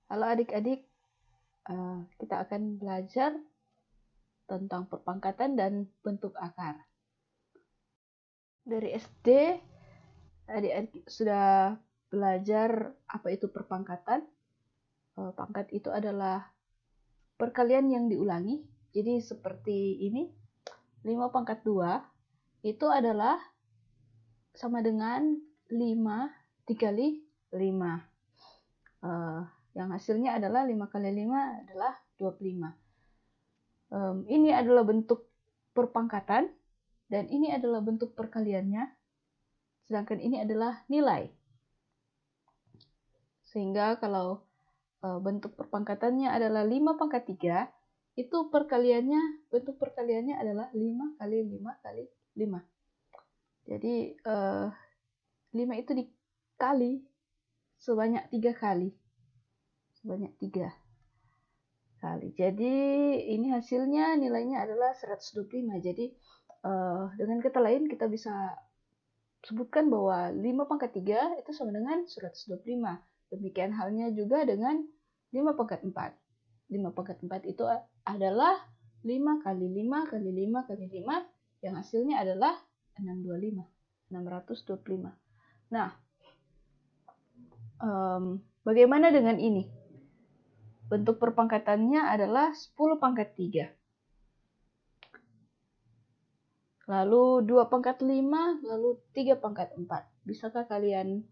Halo adik-adik, kita akan belajar tentang perpangkatan dan bentuk akar. Dari SD, adik-adik sudah belajar apa itu perpangkatan. Pangkat itu adalah perkalian yang diulangi. Jadi seperti ini, 5 pangkat 2 itu adalah sama dengan 5 dikali 5. Yang hasilnya adalah 5 kali 5 adalah 25. Ini adalah bentuk perpangkatan dan ini adalah bentuk perkaliannya, sedangkan ini adalah nilai. Sehingga kalau bentuk perpangkatannya adalah 5 pangkat 3, itu bentuk perkaliannya adalah 5 kali 5 kali 5. Jadi 5 itu dikali sebanyak 3 kali. Sebanyak 3 kali. Jadi ini hasilnya nilainya adalah 125. Jadi dengan kata lain kita bisa sebutkan bahwa 5 pangkat 3 itu sama dengan 125. Demikian halnya juga dengan 5 pangkat 4. 5 pangkat 4 itu adalah 5 kali 5 kali 5 kali 5 yang hasilnya adalah 625. Nah, bagaimana dengan ini? Bentuk perpangkatannya adalah 10 pangkat 3. Lalu 2 pangkat 5, lalu 3 pangkat 4. Bisakah kalian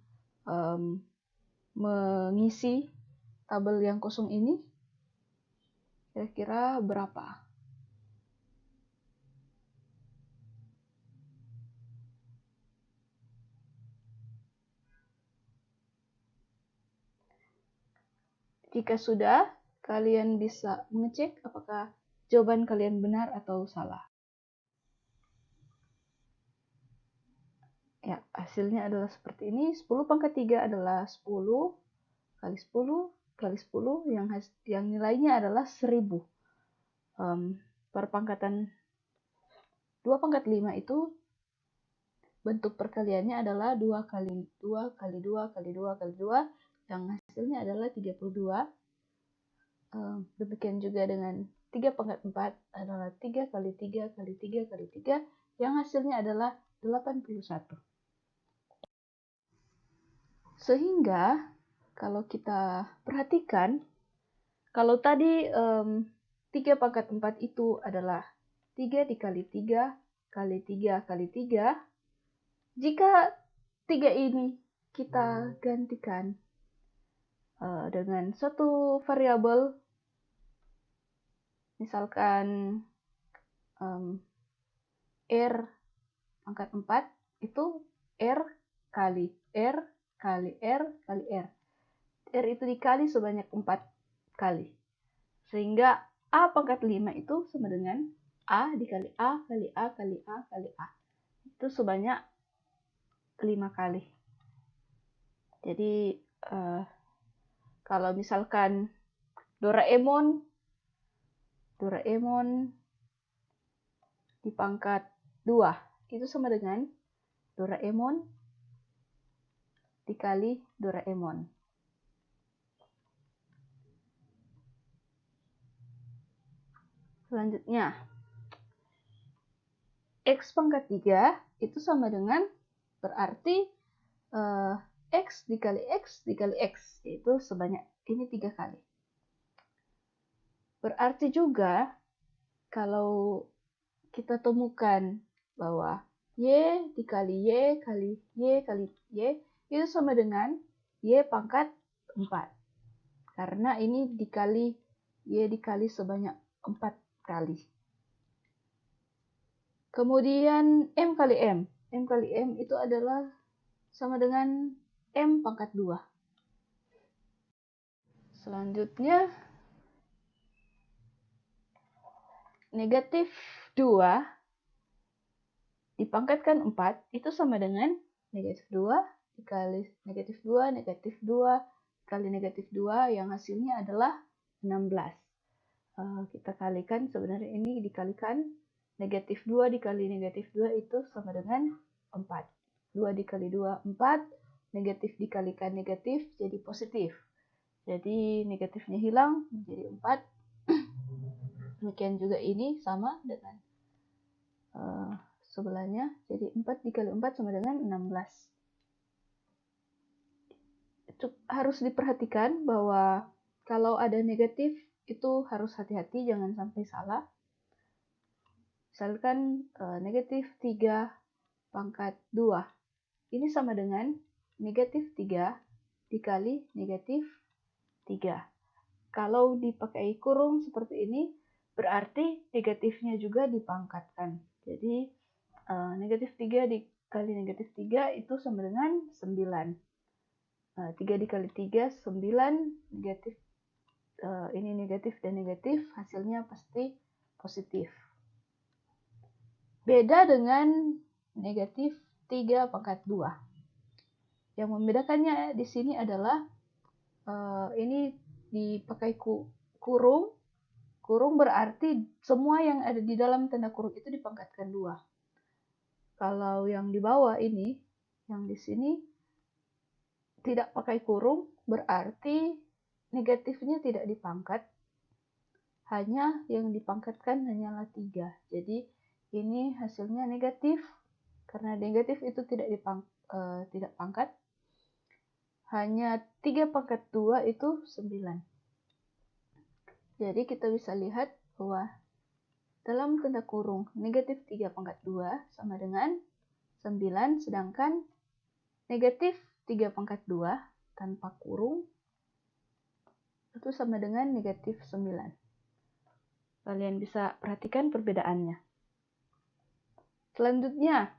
mengisi tabel yang kosong ini? Kira-kira berapa? Jika sudah, kalian bisa mengecek apakah jawaban kalian benar atau salah. Ya, hasilnya adalah seperti ini. 10 pangkat 3 adalah 10 kali 10 kali 10 yang nilainya adalah 1000. Perpangkatan 2 pangkat 5 itu bentuk perkaliannya adalah 2 kali 2 kali 2 kali 2 kali 2 yang hasilnya adalah 32. Demikian juga dengan 3 pangkat 4 adalah 3 kali 3 kali 3 kali 3 yang hasilnya adalah 81. Sehingga kalau kita perhatikan, kalau tadi 3 pangkat 4 itu adalah 3 dikali 3 kali 3 kali 3, jika 3 ini kita gantikan dengan satu variabel, misalkan R pangkat 4 itu R kali R kali R kali R. R itu dikali sebanyak 4 kali. Sehingga A pangkat 5 itu sama dengan A dikali A kali A kali A kali A. Itu sebanyak 5 kali. Jadi kalau misalkan Doraemon di pangkat 2 itu sama dengan Doraemon dikali Doraemon. Selanjutnya, X pangkat 3 itu sama dengan berarti X dikali X dikali X, yaitu sebanyak ini 3 kali. Berarti juga kalau kita temukan bahwa Y dikali Y kali Y kali Y itu sama dengan Y pangkat 4. Karena ini dikali Y dikali sebanyak 4 kali. Kemudian M kali M. M kali M itu adalah sama dengan M pangkat 2. Selanjutnya, negatif 2 dipangkatkan 4 itu sama dengan negatif 2 dikali negatif 2, negatif 2 kali negatif 2 yang hasilnya adalah 16. Kita kalikan, sebenarnya ini dikalikan negatif 2 dikali negatif 2 itu sama dengan 4. 2 dikali 2, 4. Negatif dikalikan negatif jadi positif. Jadi negatifnya hilang menjadi 4. Demikian juga ini sama dengan sebelahnya. Jadi 4 dikali 4 sama dengan 16. Itu harus diperhatikan bahwa kalau ada negatif itu harus hati-hati, jangan sampai salah. Misalkan negatif 3 pangkat 2. Ini sama dengan negatif 3 dikali negatif 3. Kalau dipakai kurung seperti ini, berarti negatifnya juga dipangkatkan. Jadi negatif 3 dikali negatif 3 itu sama dengan 9. 3 dikali 3, 9. Negatif, ini negatif dan negatif, hasilnya pasti positif. Beda dengan negatif 3 pangkat 2. Yang membedakannya di sini adalah ini dipakai kurung. Kurung berarti semua yang ada di dalam tanda kurung itu dipangkatkan 2. Kalau yang di bawah ini, yang di sini tidak pakai kurung, berarti negatifnya tidak dipangkat. Hanya yang dipangkatkan hanyalah 3. Jadi ini hasilnya negatif. Karena negatif itu tidak pangkat. Hanya 3 pangkat 2 itu 9. Jadi kita bisa lihat bahwa dalam tanda kurung negatif 3 pangkat 2 sama dengan 9, sedangkan negatif 3 pangkat 2 tanpa kurung itu sama dengan negatif 9. Kalian bisa perhatikan perbedaannya. Selanjutnya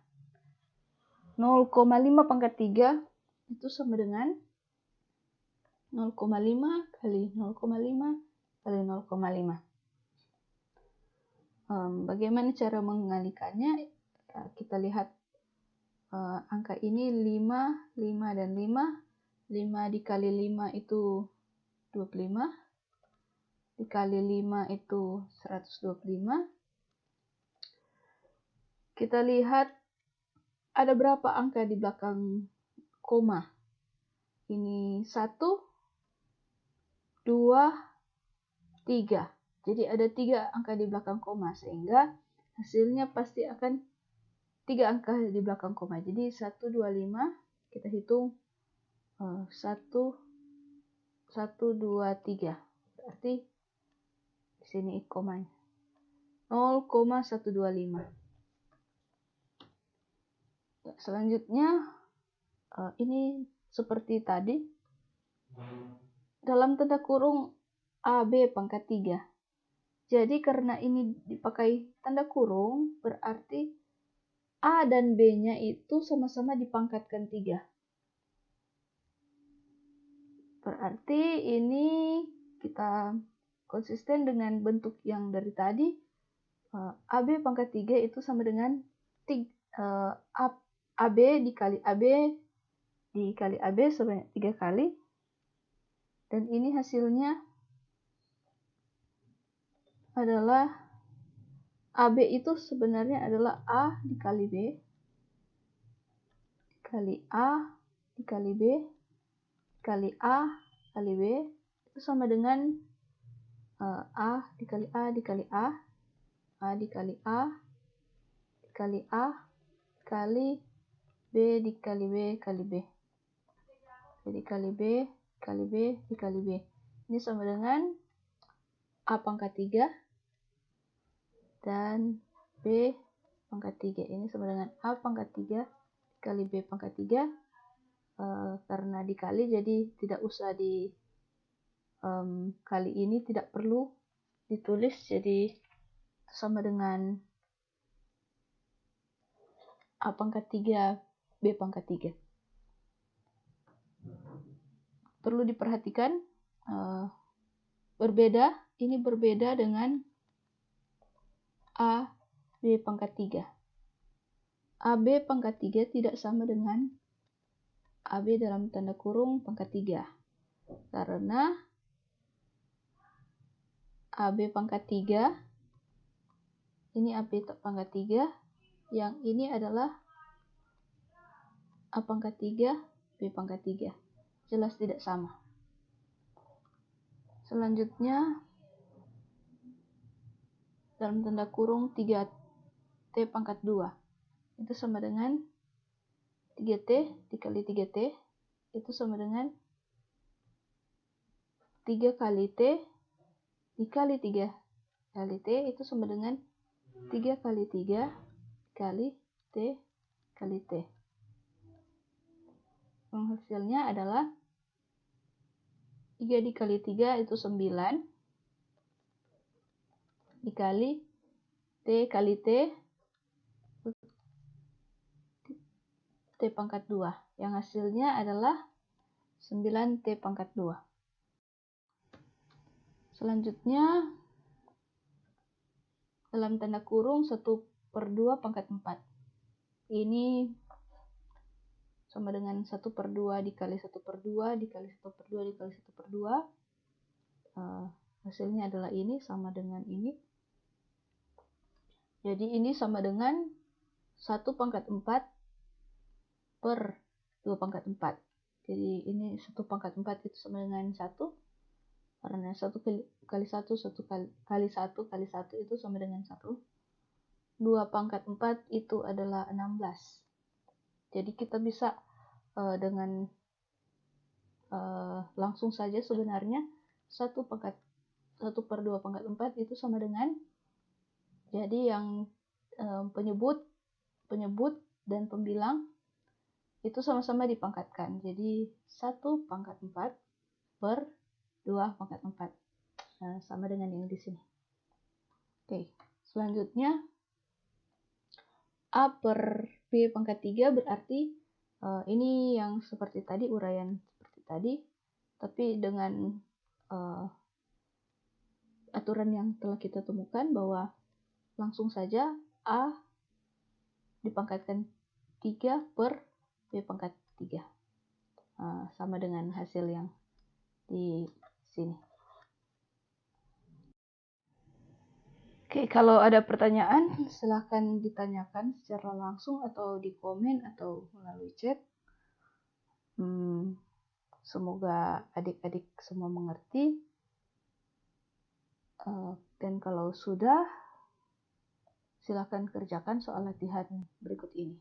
0,5 pangkat 3 itu sama dengan 0,5 kali 0,5 kali 0,5. Bagaimana cara mengalikannya? Kita lihat angka ini 5, 5 dan 5. 5 dikali 5 itu 25. Dikali 5 itu 125. Kita lihat ada berapa angka di belakang koma. Ini 1, 2, 3. Jadi ada 3 angka di belakang koma, sehingga hasilnya pasti akan 3 angka di belakang koma. Jadi 125, kita hitung 1, 2, 3. Berarti di sini komanya 0,125. Selanjutnya ini seperti tadi. Dalam tanda kurung AB pangkat 3. Jadi karena ini dipakai tanda kurung, berarti A dan B-nya itu sama-sama dipangkatkan 3. Berarti ini kita konsisten dengan bentuk yang dari tadi. AB pangkat 3 itu sama dengan AB dikali AB dikali AB sebanyak 3 kali. Dan ini hasilnya adalah AB itu sebenarnya adalah A dikali B dikali A dikali B dikali A kali B itu sama dengan A dikali A dikali A, A dikali A dikali A kali B dikali B kali B. Jadi kali B kali B dikali B. Ini sama dengan A pangkat 3 dan B pangkat 3. Ini sama dengan A pangkat 3 kali B pangkat 3. Karena dikali jadi tidak usah kali ini tidak perlu ditulis, jadi sama dengan A pangkat 3 B pangkat 3. Perlu diperhatikan ini berbeda dengan A B pangkat 3. AB pangkat 3 tidak sama dengan AB dalam tanda kurung pangkat 3. Karena AB pangkat 3, ini AB pangkat 3, yang ini adalah A pangkat 3, B pangkat 3. Jelas tidak sama. Selanjutnya, dalam tanda kurung 3T pangkat 2. Itu sama dengan 3T dikali 3T. Itu sama dengan 3 kali T dikali 3 kali T. Itu sama dengan 3 kali 3 kali T kali T. Hasilnya adalah 3 dikali 3 itu 9 dikali T kali T pangkat 2. Yang hasilnya adalah 9T pangkat 2. Selanjutnya, dalam tanda kurung 1/2 pangkat 4. Ini sama dengan 1/2 dikali 1/2 dikali 1/2 dikali 1/2. Hasilnya adalah ini sama dengan ini. Jadi ini sama dengan 1 pangkat 4 per 2 pangkat 4. Jadi ini 1 pangkat 4 itu sama dengan 1. Karena 1 kali 1, 1 kali 1 kali 1 itu sama dengan 1. 2 pangkat 4 itu adalah 16. Jadi kita bisa dengan langsung saja sebenarnya 1/2 pangkat 4 itu sama dengan, jadi yang penyebut dan pembilang itu sama-sama dipangkatkan. Jadi 1 pangkat 4 per 2 pangkat 4. Nah, sama dengan yang di sini. Oke, selanjutnya A per B pangkat 3 berarti ini yang seperti tadi, uraian seperti tadi, tapi dengan aturan yang telah kita temukan bahwa langsung saja A dipangkatkan 3 per B pangkat 3. Sama dengan hasil yang di sini. Oke, kalau ada pertanyaan silahkan ditanyakan secara langsung atau di komen atau melalui chat. Semoga adik-adik semua mengerti. Dan kalau sudah, silahkan kerjakan soal latihan berikut ini.